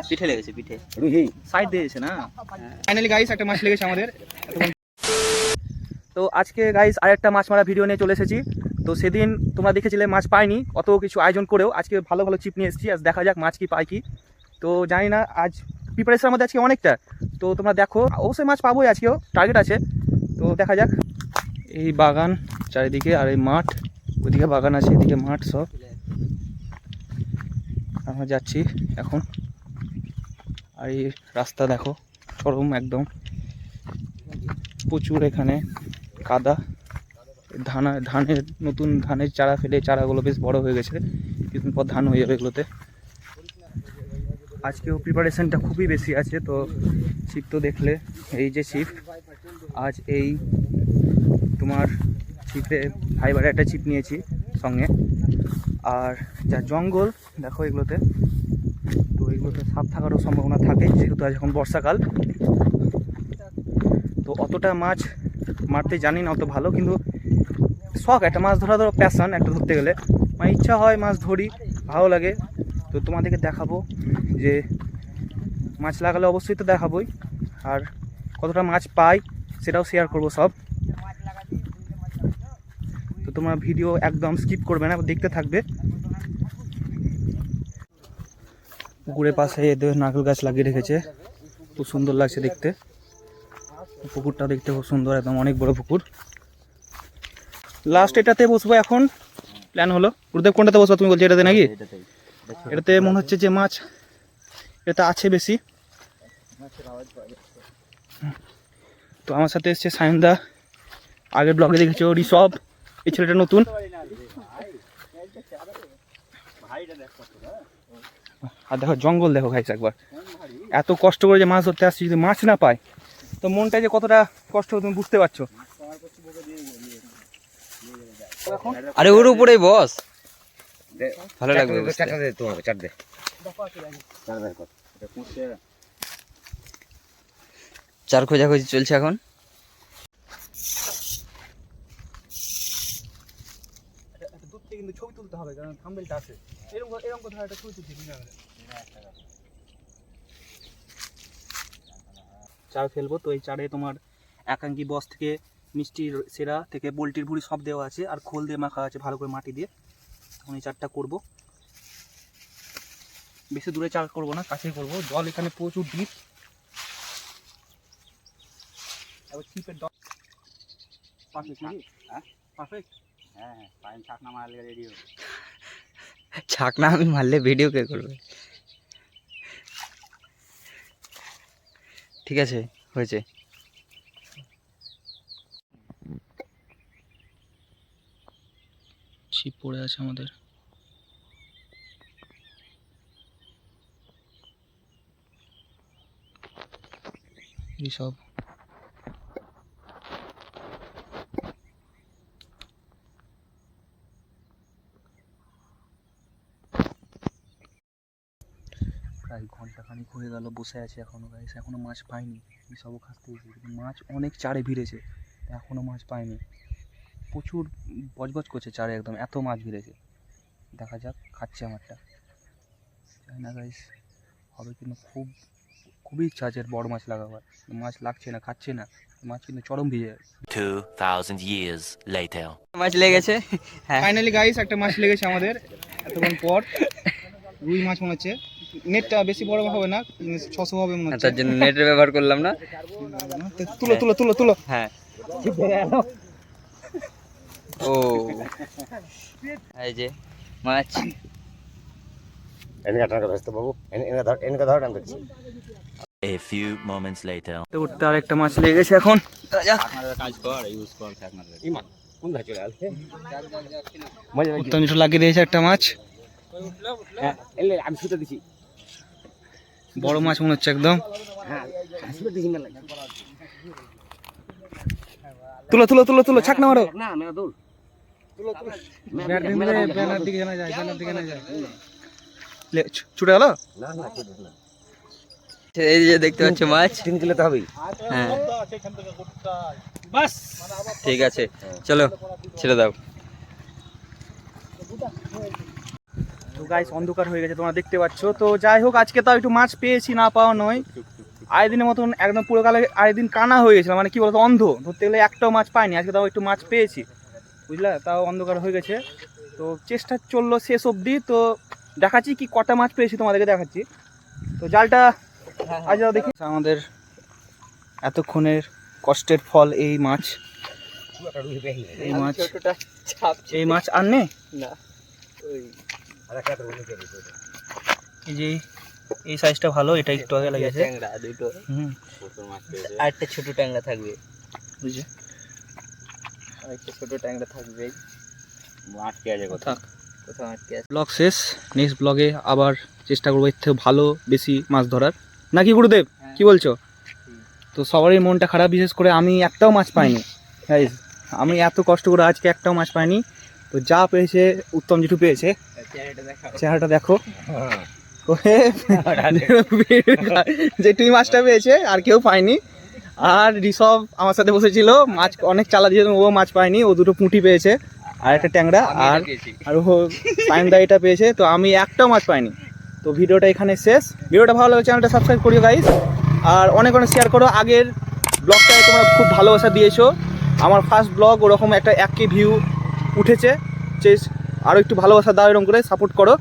পিঠে লেগেছে, পিঠে সাইড দিয়েছে না। ফাইনালি গাইস একটা মাছ লেগেছে আমাদের। তো আজকে গাইস আরেকটা মাছ মারা ভিডিও নিয়ে চলে এসেছি। তো সেদিন তোমরা দেখেছিলে মাছ পাইনি, অত কিছু আয়োজন করেও আজকে ভালো ভালো চিপ নিয়ে এসেছি। আজ দেখা যাক মাছ কি পাই কি। তো জানি না, আজ প্রিপারেশনের মধ্যে আজকে অনেকটা। তো তোমরা দেখো, অবশ্যই মাছ পাবোই, আজকেও টার্গেট আছে। তো দেখা যাক। এই বাগান চারিদিকে, আর এই মাঠ, ওইদিকে বাগান আছে, এদিকে মাঠ সব। আমরা যাচ্ছি এখন। আর এই রাস্তা দেখো, চরম একদম, প্রচুর এখানে কাদা। ধানের নতুন ধানের চারা ফেলে, চারাগুলো বেশ বড় হয়ে গেছে, কিছুদিন পর ধান হয়ে যাবে এগুলোতে। আজকেও প্রিপারেশনটা খুবই বেশি আছে। তো ছিপ তো দেখলে, এই যে ছিপ, আজ এই তোমার ছিপে ফাইবারের একটা ছিপ নিয়েছি সঙ্গে। আর যা জঙ্গল দেখো এগুলোতে, তো এগুলোতে সাপ থাকারও সম্ভাবনা থাকে, যেহেতু আজ এখন বর্ষাকাল। তো অতটা মাছ মারতে জানি না অত ভালো, কিন্তু শখ একটা, মাছ ধরা ধরো প্যাশন একটা, ধরতে গেলে মানে ইচ্ছা হয়, মাছ ধরি, ভালো লাগে। তো তোমাদেরকে দেখাবো যে মাছ লাগালে অবশ্যই তো দেখাবোই, আর কতটা মাছ পাই সেটাও শেয়ার করব সব। তো তোমরা ভিডিও একদম স্কিপ করবে না, দেখতে থাকবে। পুকুরের পাশে এদের নারকেল গাছ লাগিয়ে রেখেছে, খুব সুন্দর লাগছে দেখতে। পুকুরটা দেখতে খুব সুন্দর, একদম অনেক বড় পুকুর। লাস্ট এটাতে বসবো এখন, প্ল্যান হলো। গুরুদেব কোনটাতে বসবো তুমি বলছো? এটাতে নাকি? এটাতে মনে হচ্ছে যে মাছ এটা আছে বেশি। তো আমার সাথে এসছে সায়নদা, আগের ব্লগে দেখেছো ঋষভ, এই ছেলেটা নতুন। আর দেখো জঙ্গল দেখো গাইস একবার, এত কষ্ট করে যে মাছ ধরতে আসছি, যদি মাছ না পায় তো মনটা যে কতটা কষ্ট তুমি বুঝতে পারছো। আরে ওর উপরেই বস, ভালো লাগবে। চার খোঁজাখুঁজি চলছে এখন। কিন্তু ছবি তুলতে হবে, কারণ থাম্বনেলটা আছে। এরকম কোথাও একটা ছবি তুলতে চার ফেলবো। তো এই চারে তোমার একাঙ্কি বস থেকে মিষ্টির সেরা থেকে পোলট্রির ভুড়ি সব দেওয়া আছে, আর খোল দিয়ে মাখা আছে ভালো করে মাটি দিয়ে। তখন এই চারটা করবো, বেশি দূরে চার করবো না, কাছেই করবো। জল এখানে প্রচুর ডিপ। এবার চিপের দল পারফেক্ট নাকি? হ্যাঁ পারফেক্ট। হ্যাঁ পাইন ছাকনা মারলে রেডি হবে। ছাকনা আমি মারলে ভিডিও কে করবে? ঠিক আছে, হয়েছে। ছিপ পড়ে আছে আমাদের। এই সব প্রায় ঘন্টাখানিক হয়ে গেল বসে আছে এখনো গাইস, এখনো মাছ পাইনি। সবও খাসতে হয়েছে, কিন্তু মাছ অনেক চারে ভিড়েছে, এখনো মাছ পাইনি। প্রচুর বজবজ করছে চারে, একদম এত মাছ ভিড়েছে। দেখা যাক, খাচ্ছে আমারটা, জানি না গাইস হবে কিন্তু। খুবই ইচ্ছা আছে বড় মাছ লাগাবার, মাছ লাগছে না, খাচ্ছে না মাছ, কিন্তু চরম ভিজে। 2000 years later. মাছ লেগেছে। ফাইনালি গাইস একটা মাছ লেগেছে আমাদের এতক্ষণ পর। রুই মাছ মনে হচ্ছে। নেটটা বেশি বড় হবে না, 600 হবে মনে হচ্ছে, তার জন্য নেটের ব্যবহার করলাম না। তুলো তুলো তুলো তুলো। হ্যাঁ, ও এই যে মাছ। A few moments later. উঠতে আর একটা মাছ লেগেছে এখন। উত্তম লাগিয়ে দিয়েছে একটা মাছ, বড় মাছ মনে হচ্ছে একদম। তুলো তুলো তুলো তুলো, ছাকনা মারো। ছুটে গেল। এই যে দেখতে পাচ্ছ মাছ, হ্যাঁ ঠিক আছে, চলো ছেড়ে দাও। তো গাইস অন্ধকার হয়ে গেছে তোমরা দেখতে পাচ্ছ। তো যাই হোক আজকে তাও একটু মাছ পেয়েছি, না পাওয়া নয়। আড়াই দিনের মতন একদম পুরো কালে আড়াই দিন কানা হয়ে গেছিলাম, মানে কি বলতো অন্ধ, ধরতে গেলে একটাও মাছ পাইনি। আজকে তাও একটু মাছ পেয়েছি বুঝলা, তাও অন্ধকার হয়ে গেছে। তো চেষ্টা চললো শেষ অবধি। তো দেখাচ্ছি কি কটা মাছ পেয়েছি তোমাদেরকে দেখাচ্ছি। তো জালটা আজ দেখি আমাদের এতক্ষণের কষ্টের ফল এই মাছ। এই মাছ আর নে না এই যে এই সাইজটা ভালো, এটা একটু আগে লেগেছে। ট্যাংরা দুটো, হুম আর একটা ছোট ট্যাংরা থাকবে, বুঝছে, আর একটা ছোট ট্যাংরা থাকবে। আটকে আছে থাক। কোথাও আটকে আছে। ব্লগ শেষ, নেক্সট ব্লগে আবার চেষ্টা করবো এর থেকে ভালো বেশি মাছ ধরার, নাকি গুরুদেব কি বলছো? তো সবারই মনটা খারাপ, বিশেষ করে আমি একটাও মাছ পাইনি গাইস, আমি এত কষ্ট করে আজকে একটাও মাছ পাইনি। তো যা পেয়েছে উত্তম যেটু পেয়েছে, চেহারাটা দেখো, যেটুই মাছটা পেয়েছে আর কেউ পায়নি। আর ঋষভ আমার সাথে বসেছিল, মাছ অনেক চালা দিয়ে ও মাছ পায়নি, ও দুটো পুঁটি পেয়েছে আর একটা ট্যাংরা, আর ও সাইনদা এটা পেয়েছে। তো আমি একটাও মাছ পাইনি। তো ভিডিওটা এখানে শেষ। ভিডিওটা ভালো লাগে চ্যানেলটা সাবস্ক্রাইব করিও গাইস, আর অনেক অনেক শেয়ার করো। আগের ব্লগটায় তোমরা খুব ভালোবাসা দিয়েছো, আমার ফার্স্ট ব্লগ ওরকম একটা 1K ভিউ উঠেছে, আরও একটু ভালোবাসা দাও, এরকম করে সাপোর্ট করো।